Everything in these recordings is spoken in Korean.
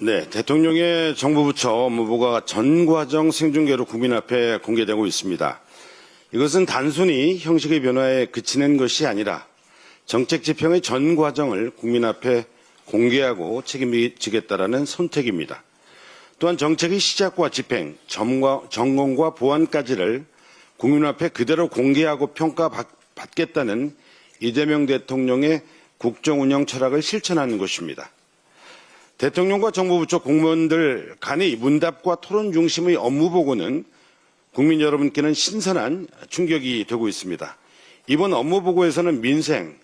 네, 대통령의 정부부처 업무보고가 전 과정 생중계로 국민 앞에 공개되고 있습니다. 이것은 단순히 형식의 변화에 그치는 것이 아니라 정책 집행의 전 과정을 국민 앞에 공개하고 책임지겠다라는 선택입니다. 또한 정책의 시작과 집행, 점검과 보완까지를 국민 앞에 그대로 공개하고 평가받겠다는 이재명 대통령의 국정운영 철학을 실천하는 것입니다. 대통령과 정부부처 공무원들 간의 문답과 토론 중심의 업무보고는 국민 여러분께는 신선한 충격이 되고 있습니다. 이번 업무보고에서는 민생,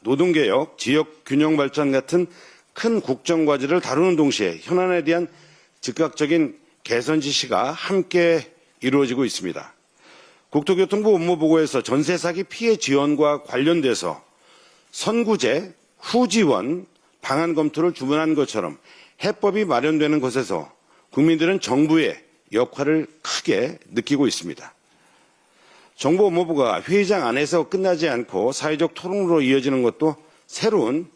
노동개혁, 지역균형 발전 같은 큰 국정과제를 다루는 동시에 현안에 대한 즉각적인 개선 지시가 함께 이루어지고 있습니다. 국토교통부 업무보고에서 전세 사기 피해 지원과 관련돼서 선구제, 후지원, 방안 검토를 주문한 것처럼 해법이 마련되는 것에서 국민들은 정부의 역할을 크게 느끼고 있습니다. 정부 업무부가 회의장 안에서 끝나지 않고 사회적 토론으로 이어지는 것도 새로운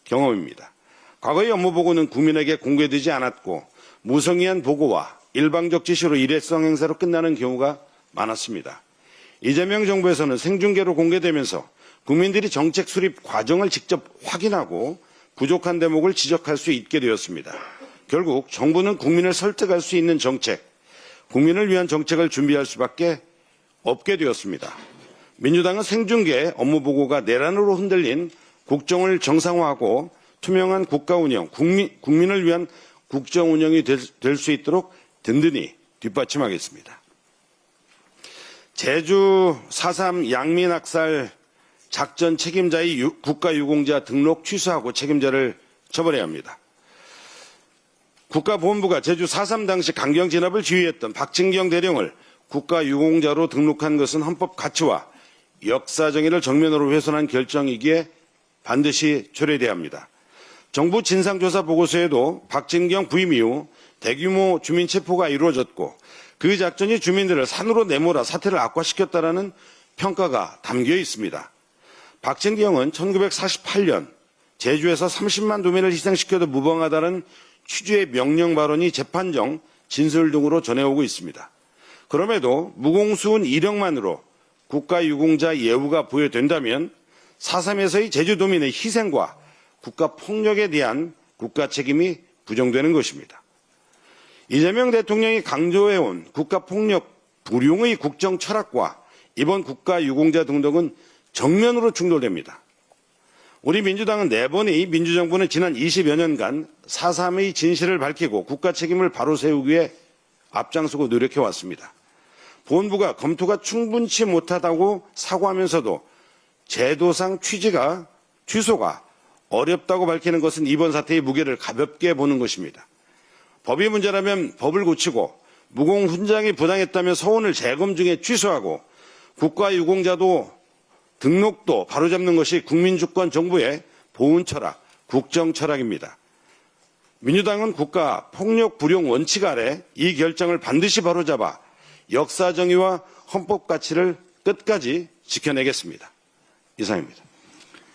경험입니다. 과거의 업무보고는 국민에게 공개되지 않았고 무성의한 보고와 일방적 지시로 일회성 행사로 끝나는 경우가 많았습니다. 이재명 정부에서는 생중계로 공개되면서 국민들이 정책 수립 과정을 직접 확인하고 부족한 대목을 지적할 수 있게 되었습니다. 결국 정부는 국민을 설득할 수 있는 정책, 국민을 위한 정책을 준비할 수밖에 없게 되었습니다. 민주당은 생중계 업무보고가 내란으로 흔들린 국정을 정상화하고 투명한 국가운영, 국민을 위한 국정운영이 될 수 있도록 든든히 뒷받침하겠습니다. 제주 4.3 양민학살 작전 책임자의 국가유공자 등록 취소하고 책임자를 처벌해야 합니다. 국가보훈부가 제주 4.3 당시 강경 진압을 지휘했던 박진경 대령을 국가유공자로 등록한 것은 헌법 가치와 역사 정의를 정면으로 훼손한 결정이기에 반드시 철회돼야 합니다. 정부 진상조사 보고서에도 박진경 부임 이후 대규모 주민 체포가 이루어졌고 그 작전이 주민들을 산으로 내몰아 사태를 악화시켰다라는 평가가 담겨 있습니다. 박진경은 1948년 제주에서 30만 도민을 희생시켜도 무방하다는 취지의 명령 발언이 재판정 진술 등으로 전해오고 있습니다. 그럼에도 무공수운 이력만으로 국가유공자 예우가 부여된다면 4.3에서의 제주도민의 희생과 국가폭력에 대한 국가 책임이 부정되는 것입니다. 이재명 대통령이 강조해온 국가폭력 불용의 국정 철학과 이번 국가유공자 등록은 정면으로 충돌됩니다. 우리 민주당은 4번의 민주정부는 지난 20여 년간 4.3의 진실을 밝히고 국가 책임을 바로 세우기 위해 앞장서고 노력해왔습니다. 보훈부가 검토가 충분치 못하다고 사과하면서도 제도상 취소가 어렵다고 밝히는 것은 이번 사태의 무게를 가볍게 보는 것입니다. 법이 문제라면 법을 고치고 무공훈장이 부당했다면 서원을 재검 중에 취소하고 국가유공자도 등록도 바로잡는 것이 국민주권 정부의 보훈 철학, 국정 철학입니다. 민주당은 국가 폭력 불용 원칙 아래 이 결정을 반드시 바로잡아 역사 정의와 헌법 가치를 끝까지 지켜내겠습니다. 이상입니다.